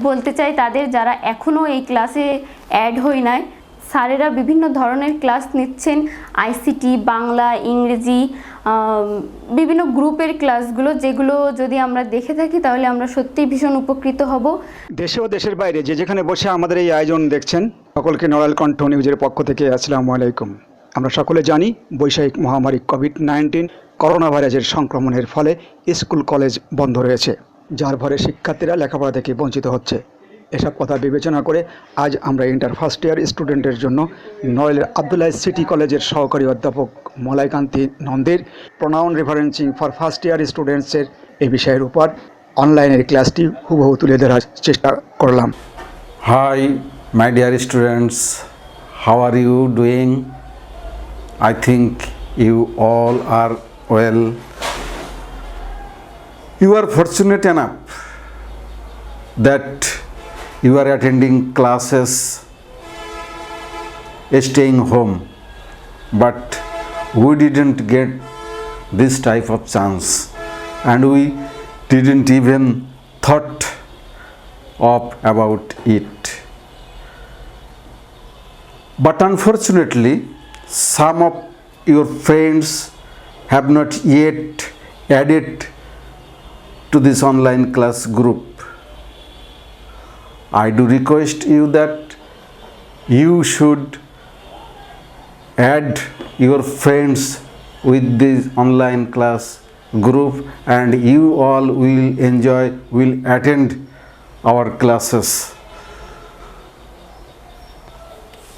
বলতে চাই তাদের যারা এখনও এই ক্লাসে অ্যাড হই নাই, স্যারেরা বিভিন্ন ধরনের ক্লাস নিচ্ছেন, আইসিটি, বাংলা, ইংরেজি, বিভিন্ন গ্রুপের ক্লাসগুলো, যেগুলো যদি আমরা দেখে থাকি তাহলে আমরা সত্যিই ভীষণ উপকৃত হব। দেশে ও দেশের বাইরে যে যেখানে বসে আমাদের এই আয়োজন দেখছেন, সকলকে নড়াইল কণ্ঠ নিউজের পক্ষ থেকে আসসালামু আলাইকুম। আমরা সকলে জানি বৈশ্বিক মহামারী কোভিড-19 করোনা ভাইরাসের সংক্রমণের ফলে স্কুল কলেজ বন্ধ রয়েছে, যার ফলে শিক্ষার্থীরা লেখাপড়া থেকে বঞ্চিত হচ্ছে। এসব কথা বিবেচনা করে আজ আমরা ইন্টার ফার্স্ট ইয়ার স্টুডেন্টের জন্য নড়াইলের আব্দুল্লাহ সিটি কলেজের সহকারী অধ্যাপক মলয়কান্তি নন্দের pronoun referencing for first year স্টুডেন্টসের এই বিষয়ের উপর অনলাইনের ক্লাসটি হুবহু তুলে ধরার চেষ্টা করলাম। Hi, my dear students, how are you doing? I think you all are well. You are fortunate enough that you are attending classes, staying home, but we didn't get this type of chance, and we didn't even thought of about it. But unfortunately, some of your friends have not yet added to this online class group. I do request you that you should add your friends with this online class group, and you all will attend our classes.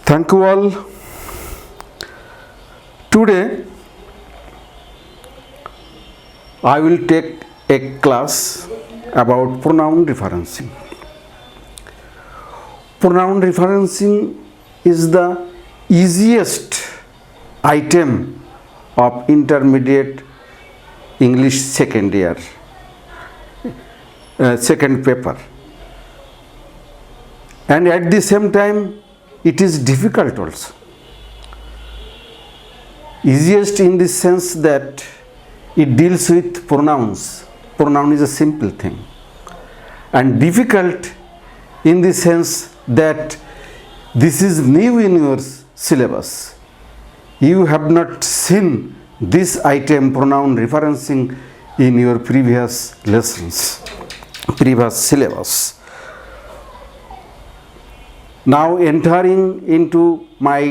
Thank you all. Today I will take a class about pronoun referencing. Pronoun referencing is the easiest item of intermediate English second year, second paper, and at the same time it is difficult also. Easiest in the sense that it deals with pronouns. Pronoun is a simple thing, and difficult in the sense that this is new in your syllabus. You have not seen this item, pronoun referencing, in your previous lessons, previous syllabus. Now entering into my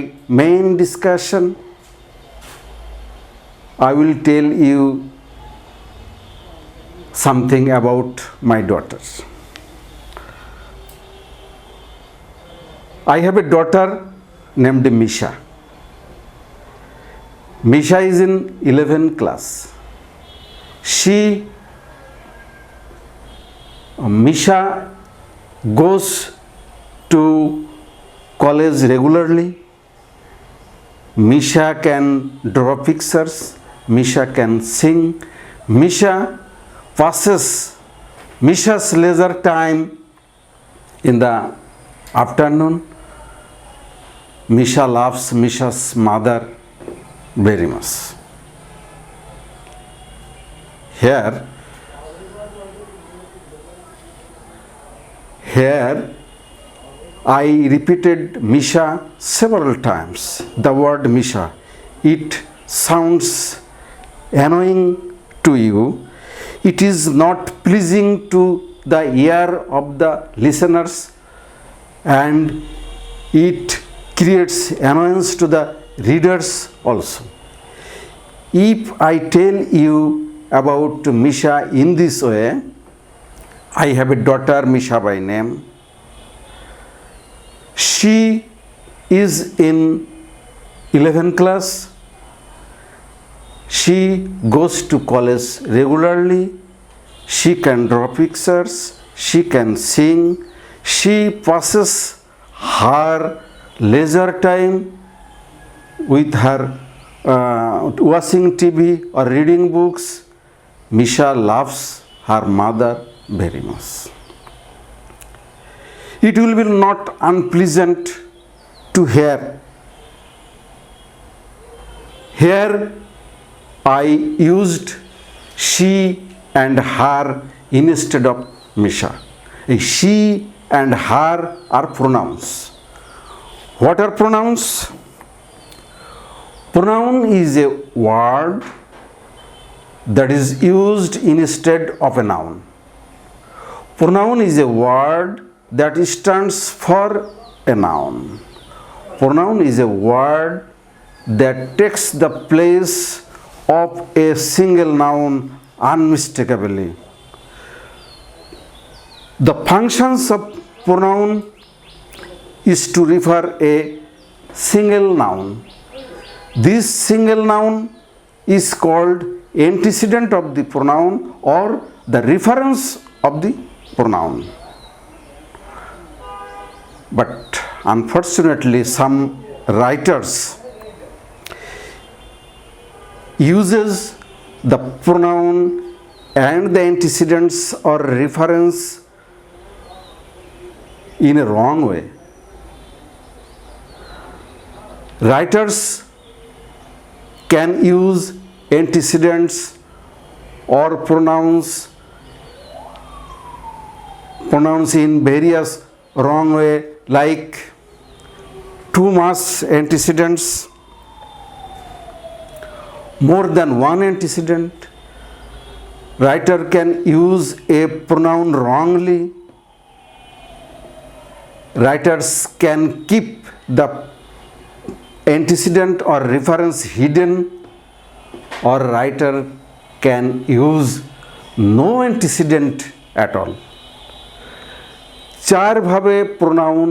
main discussion, I will tell you something about my daughter. I have a daughter named Misha. Misha is in 11th class. Misha goes to college regularly. Misha can draw pictures. Misha can sing. Misha's leisure time in the afternoon. Misha loves Misha's mother very much. Here I repeated Misha several times. The word Misha, it sounds annoying to you. It is not pleasing to the ear of the listeners, and it creates annoyance to the readers also. If I tell you about Misha in this way, I have a daughter Misha by name. She is in 11th class. She goes to college regularly. She can draw pictures. She can sing. She passes her leisure time with her watching TV or reading books. Misha loves her mother very much. It will be not unpleasant to hear. Here I used she and her instead of Misha. She and her are pronouns. What are pronouns? Pronoun is a word that is used instead of a noun. Pronoun is a word that stands for a noun. Pronoun is a word that takes the place of a single noun unmistakably. The functions of pronoun is to refer a single noun. This single noun is called antecedent of the pronoun or the reference of the pronoun. But unfortunately, some writers uses the pronoun and the antecedents or reference in a wrong way. Writers can use antecedents or pronouns in various wrong way, like too much antecedents, more than one antecedent. Writer can use a pronoun wrongly. Writers can keep the antecedent or reference hidden, or writer can use no antecedent at all. চার ভাবে pronoun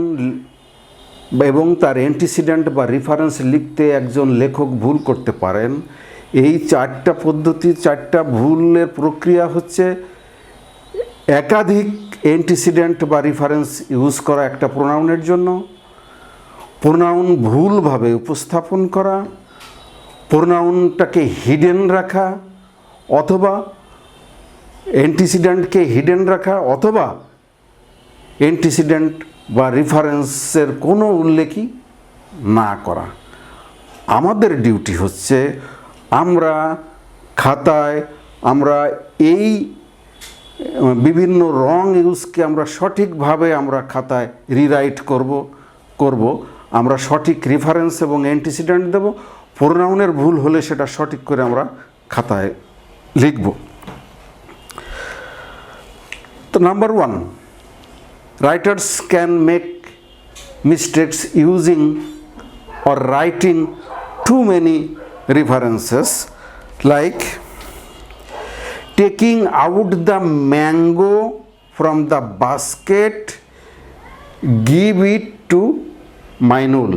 এবং তার antecedent বা reference লিখতে একজন লেখক ভুল করতে পারেন। এই চারটা পদ্ধতি, চারটা ভুলের প্রক্রিয়া হচ্ছে একাধিক অ্যান্টিসিডেন্ট বা রেফারেন্স ইউজ করা একটা প্রোনাউনের জন্য, প্রোনাউন ভুলভাবে উপস্থাপন করা, প্রোনাউনটাকে হিডেন রাখা, অথবা অ্যান্টিসিডেন্টকে হিডেন রাখা, অথবা অ্যান্টিসিডেন্ট বা রেফারেন্সের কোনো উল্লেখই না করা। আমাদের ডিউটি হচ্ছে আমরা খাতায় এই বিভিন্ন রং ইউজকে আমরা সঠিকভাবে খাতায় রিরাইট করব। আমরা সঠিক রেফারেন্স এবং অ্যান্টিসিডেন্ট দেব। প্রোনাউনের ভুল হলে সেটা সঠিক করে আমরা খাতায় লিখব। তো number 1, writers can make mistakes using or writing too many references, like taking out the mango from the basket, give it to Mainul.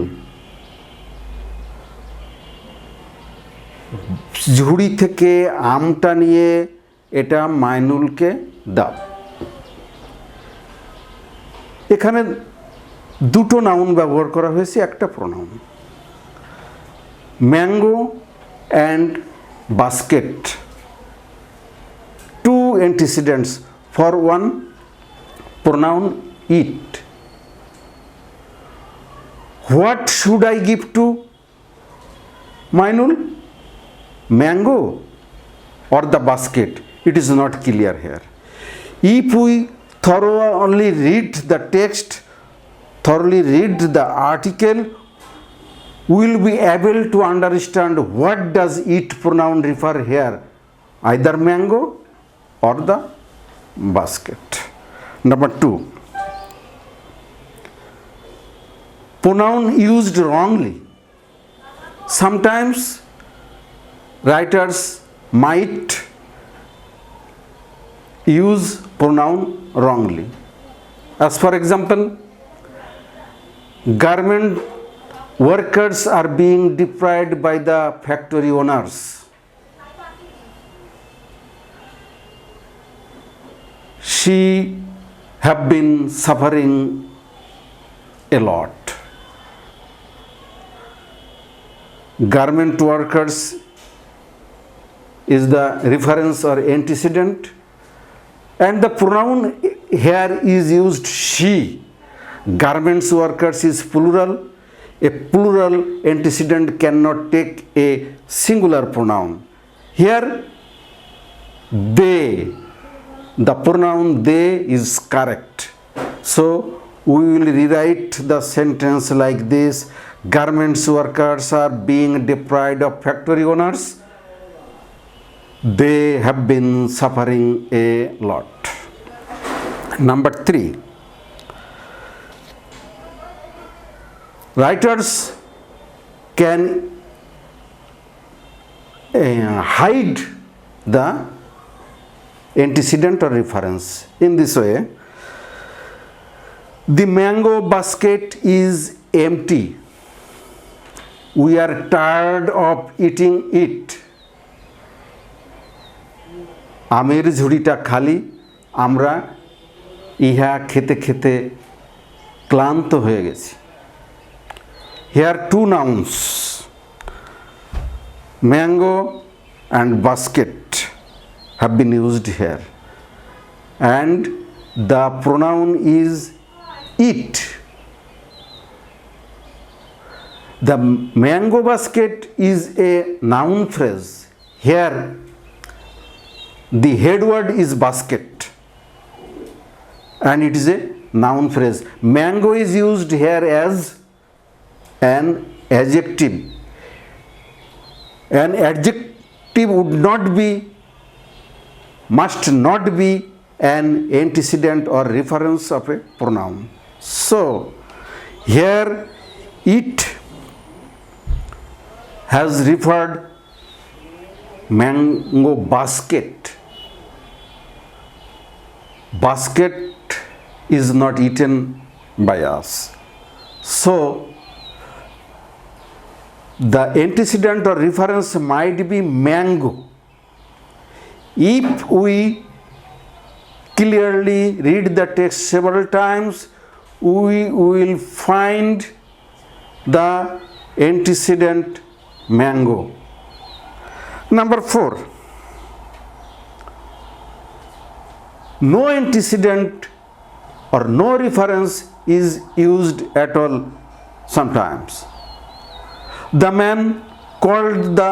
ঝুড়ি থেকে আমটা নিয়ে এটা মাইনুলকে দাও। এখানে দুটো নাউন ব্যবহার করা হয়েছে, একটা প্রোনাউন। Mango and basket, two antecedents for one pronoun it. What should I give to Mainul? Mango or the basket? It is not clear here. If we thoroughly read the text, thoroughly read the article, we will be able to understand what does it pronoun refer here, either mango or the basket. Number 2, pronoun used wrongly. Sometimes writers might use pronoun wrongly. As for example, garment workers are being deprived by the factory owners. She have been suffering a lot. Garment workers is the reference or antecedent, and the pronoun here is used she. Garments workers is plural. A plural antecedent cannot take a singular pronoun. Here they, the pronoun they is correct. So we will rewrite the sentence like this: garments workers are being deprived of factory owners. They have been suffering a lot. Number 3, writers can hide the antecedent or reference in this way. The mango basket is empty. We are tired of eating it. আমের ঝুড়িটা খালি, আমরা ইহা খেতে খেতে ক্লান্ত হয়ে গেছি। Here 2 nouns, mango and basket, have been used here, and the pronoun is it. The mango basket is a noun phrase. Here the head word is basket and it is a noun phrase. Mango is used here as an adjective. An adjective must not be an antecedent or reference of a pronoun. So here it has referred mango basket. Basket is not eaten by us. So the antecedent or reference might be mango. If we clearly read the text several times, we will find the antecedent mango. Number 4, no antecedent or no reference is used at all sometimes. The man called the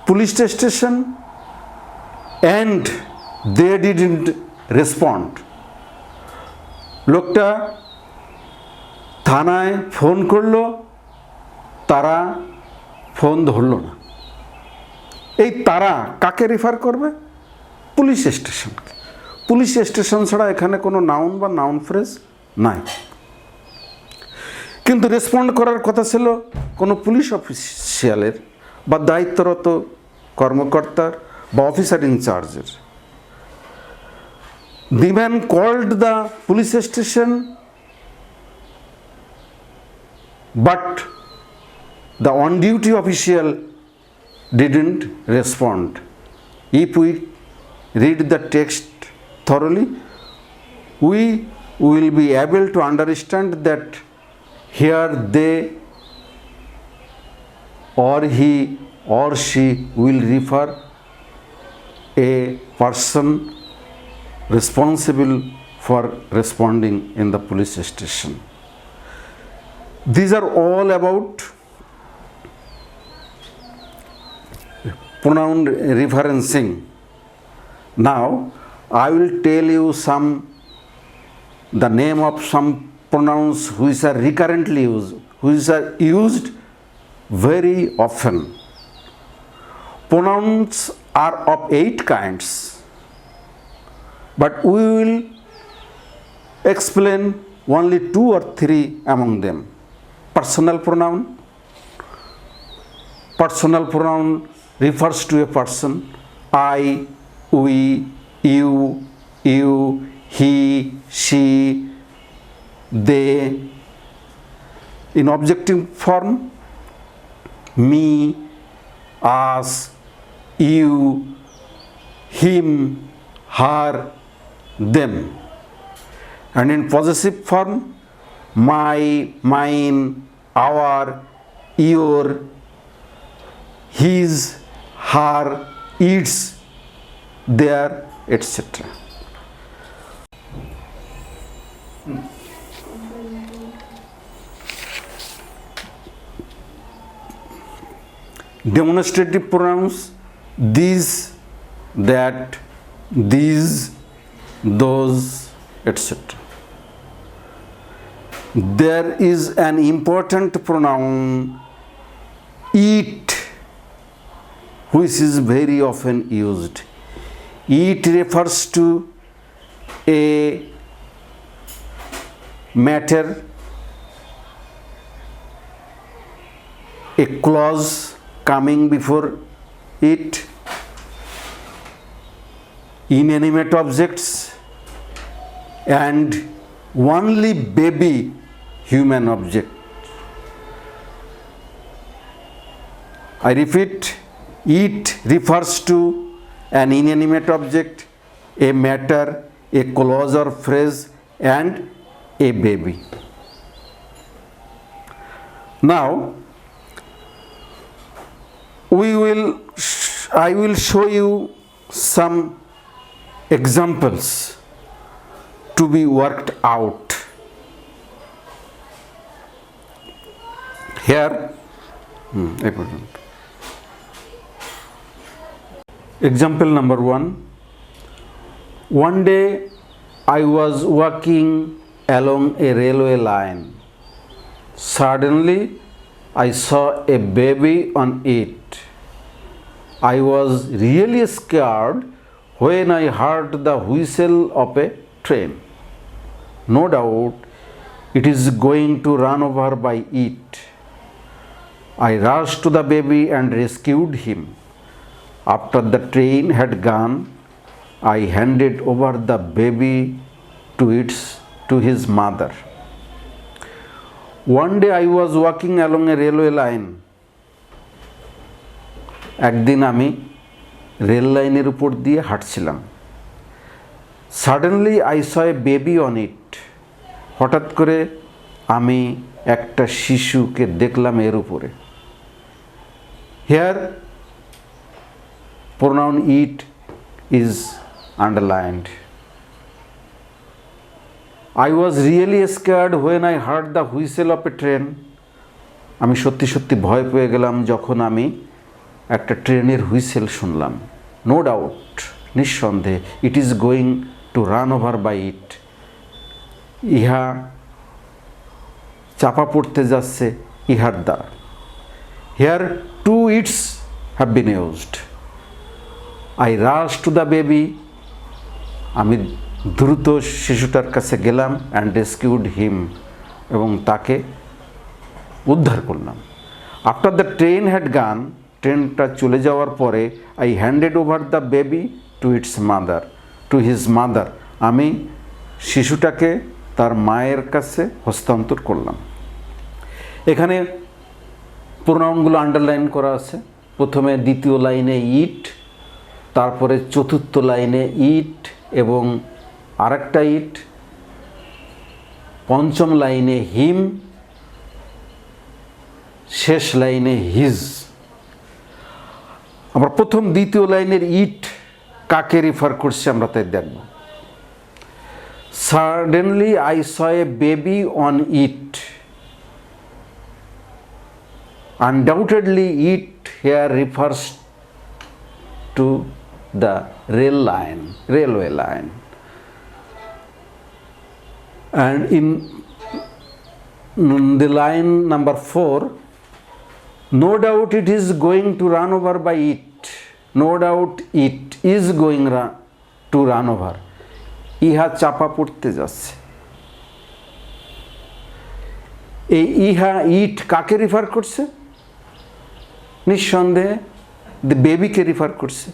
police station and they didn't respond. লোকটা থানায় phone করলো, তারা phone ধরলো না। এই তারা কাকে refer করবে? পুলিশ স্টেশনকে। পুলিশ স্টেশন ছাড়া এখানে কোনো নাউন বা নাউন ফ্রেজ নাই। কিন্তু রেসপন্ড করার কথা ছিল কোনো পুলিশ অফিসিয়ালের বা দায়িত্বরত কর্মকর্তার বা officer ইনচার্জের। The man called the police station, but the on-duty official didn't respond. If we read the text thoroughly, we will be able to understand that here they or he or she will refer a person responsible for responding in the police station. These are all about pronoun referencing. Now I will tell you the name of some pronouns which are recurrently used, which are used very often. Pronouns are of 8 kinds, but we will explain only 2 or 3 among them. Personal pronoun. Personal pronoun refers to a person. I, we, you, he, she, they. In objective form, me, us, you, him, her, them. And in possessive form, my, mine, our, your, his, her, its, their, etc. Demonstrative pronouns: these, that, these, those, etc. there is an important pronoun it, which is very often used. It refers to a matter, a clause coming before it, inanimate objects, and only baby human object. I repeat, it refers to an inanimate object, a matter, a clause or phrase, and a baby. Now, I will show you some examples to be worked out. Here, example number 1. One day I was walking along a railway line. Suddenly I saw a baby on it. I was really scared when I heard the whistle of a train. No doubt it is going to run over by it. I rushed to the baby and rescued him. After the train had gone, I handed over the baby to his mother. One day I was walking along a railway line. একদিন আমি rail লাইনের উপর দিয়ে হাঁটছিলাম। Suddenly I saw a baby on it. হঠাৎ করে আমি একটা শিশুকে দেখলাম এর উপরে। Here pronoun it is underlined. I was really scared when I heard the whistle of a train. আমি সত্যি সত্যি ভয় পেয়ে গেলাম যখন আমি একটা ট্রেনের হুইসেল শুনলাম। নো ডাউট, নিঃসন্দেহে, it is going to run over by it. ইহা চাপা পড়তে যাচ্ছে ইহার দ্বারা। Here two its have been used. I rush to the baby, আমি দ্রুত শিশুটার কাছে গেলাম, অ্যান্ড রেস্কিউড হিম, এবং তাকে উদ্ধার করলাম। আফটার দ্য ট্রেন হ্যাড গান, ট্রেনটা চলে যাওয়ার পরে, I handed over the baby to his mother, আমি শিশুটাকে তার মায়ের কাছে হস্তান্তর করলাম। এখানে প্রোনাউনগুলো আন্ডারলাইন করা আছে। প্রথমে দ্বিতীয় লাইনে ইট, তারপরে চতুর্থ লাইনে ইট এবং আরেকটা ইট, পঞ্চম লাইনে হিম, শেষ লাইনে হিজ। আমরা প্রথম দ্বিতীয় লাইনের ইট কাকে রেফার করছে আমরা তাই দেখব। Suddenly I saw a baby on it. Undoubtedly it here refers to the railway line, and in the line number 4, no doubt it is going to run over by it. No doubt it is going to run over. ইহা চাপা পড়তে যাচ্ছে। এই ইহা ইট কাকে রিফার করছে? নিঃসন্দেহে the বেবিকে রিফার করছে।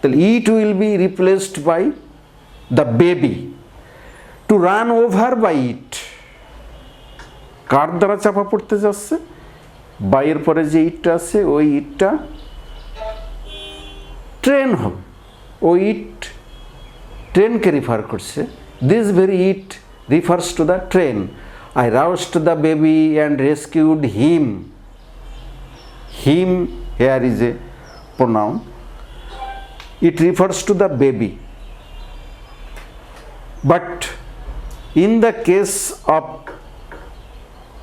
তাহলে it will be replaced by the baby. To run over by it কার দ্বারা চাপা পড়তে যাচ্ছে? বাইয়ের পরে যে ইটটা আছে ওই ইটটা ট্রেন হবে, ওই ইট ট্রেনকে রিফার করছে। This very it refers to the train. I roused the baby and rescued him. Him here is a pronoun. It refers to the baby. But in the case of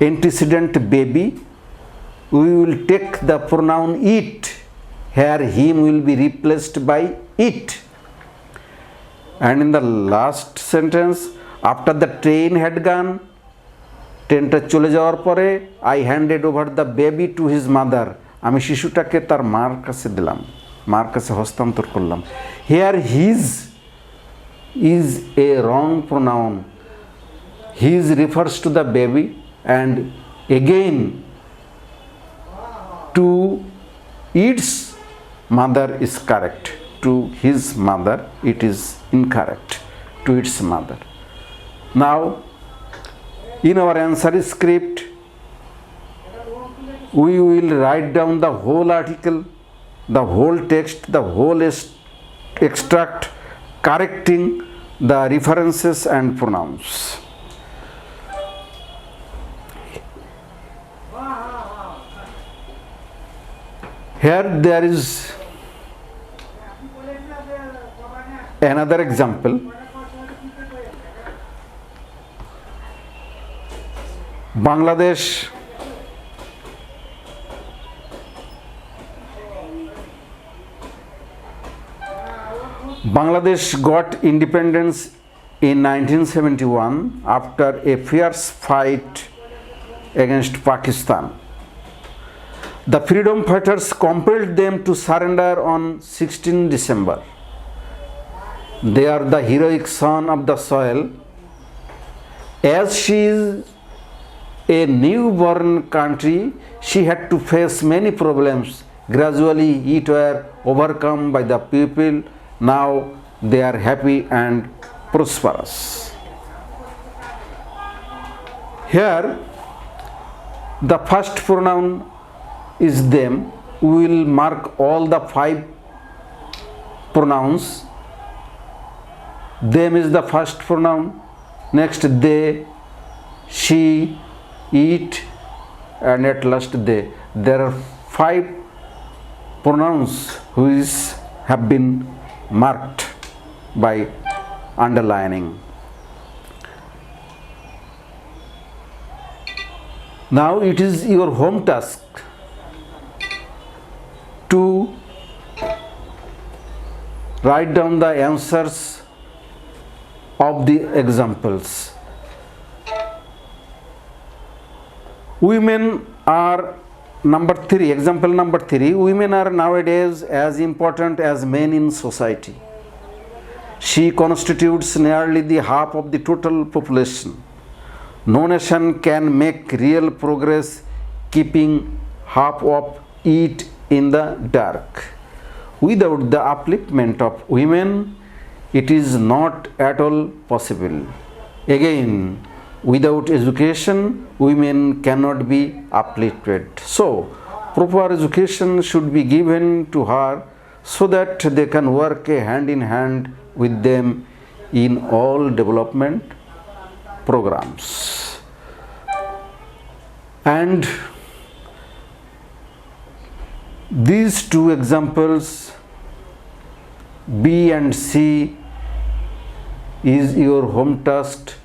antecedent baby, we will take the pronoun it. Here him will be replaced by it. And in the last sentence, after the train had gone, ট্রেনটা চলে যাওয়ার পরে I handed over the baby to his mother, আমি শিশুটাকে তার মার কাছে দিলাম, মার কাছে হস্তান্তর করলাম। Here his is a wrong pronoun, his refers to the baby and again to its mother is correct, to his mother it is incorrect, to its mother. Now in our answer script we will write down the whole article, the whole text, the whole extract, correcting the references and pronouns. Here there is another example. Bangladesh got independence in 1971 after a fierce fight against Pakistan. The freedom fighters compelled them to surrender on 16 December. They are the heroic son of the soil. As she is a newborn country, she had to face many problems. Gradually, it were overcome by the people. Now they are happy and prosperous. Here, the first pronoun is them. We will mark all the 5 pronouns. Them is the first pronoun, next they, she, it, and at last they. There are 5 pronouns which have been marked by underlining. Now it is your home task to write down the answers of the examples. Women are number 3, example number 3, women are nowadays as important as men in society. She constitutes nearly the half of the total population. No nation can make real progress keeping half of it in the dark. Without the upliftment of women, it is not at all possible. Again, without education, women cannot be uplifted. So, proper education should be given to her so that they can work hand in hand with them in all development programs. And these 2 examples, B and C, is your home task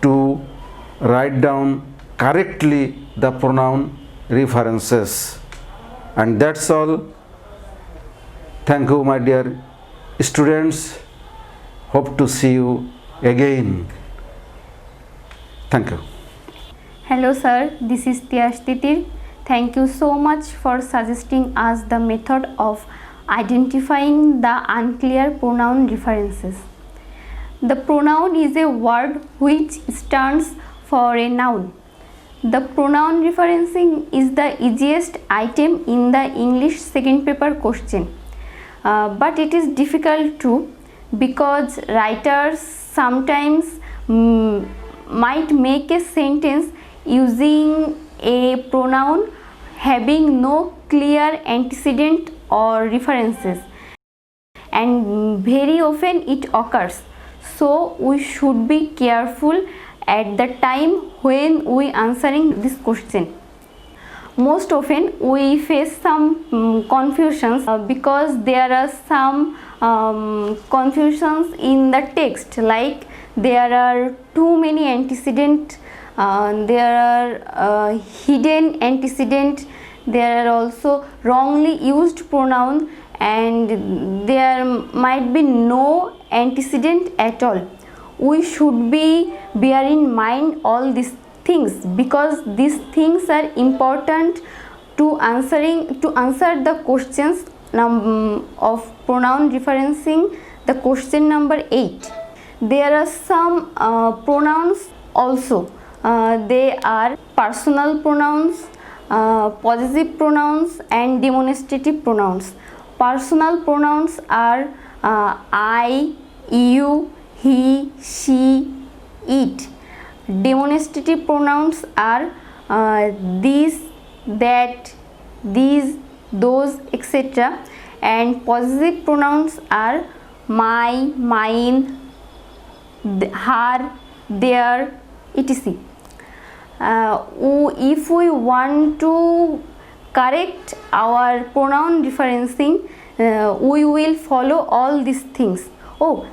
to write down correctly the pronoun references. And that's all. Thank you, my dear students. Hope to see you again. Thank you. Hello sir, this is Tiyash Titir. Thank you so much for suggesting us the method of identifying the unclear pronoun references. The pronoun is a word which stands for a noun. The pronoun referencing is the easiest item in the English second paper question. But it is difficult too because writers sometimes might make a sentence using a pronoun having no clear antecedent or references, and very often it occurs. So we should be careful at the time when we answering this question. Most often we face some confusions because there are some confusions in the text, like there are too many antecedent, there are hidden antecedent, there are also wrongly used pronoun, and there might be no antecedent at all. we should be bear in mind all these things, because these things are important to answer the questions of pronoun referencing the question number 8. There are some pronouns also. They are personal pronouns, possessive pronouns and demonstrative pronouns. Personal pronouns are I, you, he, she, it. Demonstrative pronouns are this, that, these, those, etc. And possessive pronouns are my, mine, her, their, etc. If we want to correct our pronoun referencing, we will follow all these things.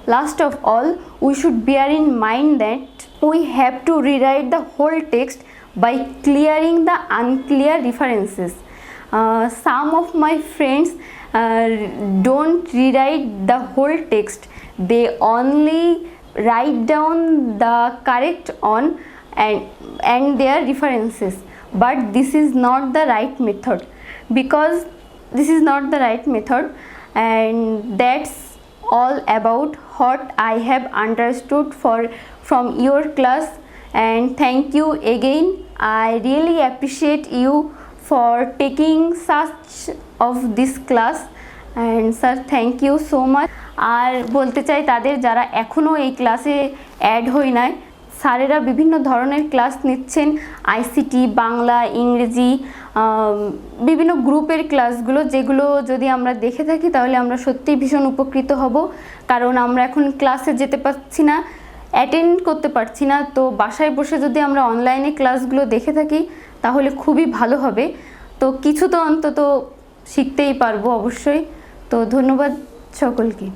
Last of all, we should bear in mind that we have to rewrite the whole text by clearing the unclear references. Some of my friends don't rewrite the whole text. They only write down the correct on and their references. But this is not the right method, and that's all about what I have understood from your class. And thank you again. I really appreciate you for taking such of this class, and sir, thank you so much. আর বলতে চাই তাদের যারা এখনও এই ক্লাসে add হয় নাই, স্যারেরা বিভিন্ন ধরনের ক্লাস নিচ্ছেন, আইসিটি, বাংলা, ইংরেজি, বিভিন্ন গ্রুপের ক্লাসগুলো, যেগুলো যদি আমরা দেখে থাকি তাহলে আমরা সত্যিই ভীষণ উপকৃত হব। কারণ আমরা এখন ক্লাসে যেতে পারছি না, অ্যাটেন্ড করতে পারছি না, তো বাসায় বসে যদি আমরা অনলাইনে ক্লাসগুলো দেখে থাকি তাহলে খুবই ভালো হবে। তো কিছু তো অন্তত শিখতেই পারবো অবশ্যই। তো ধন্যবাদ সকলকে।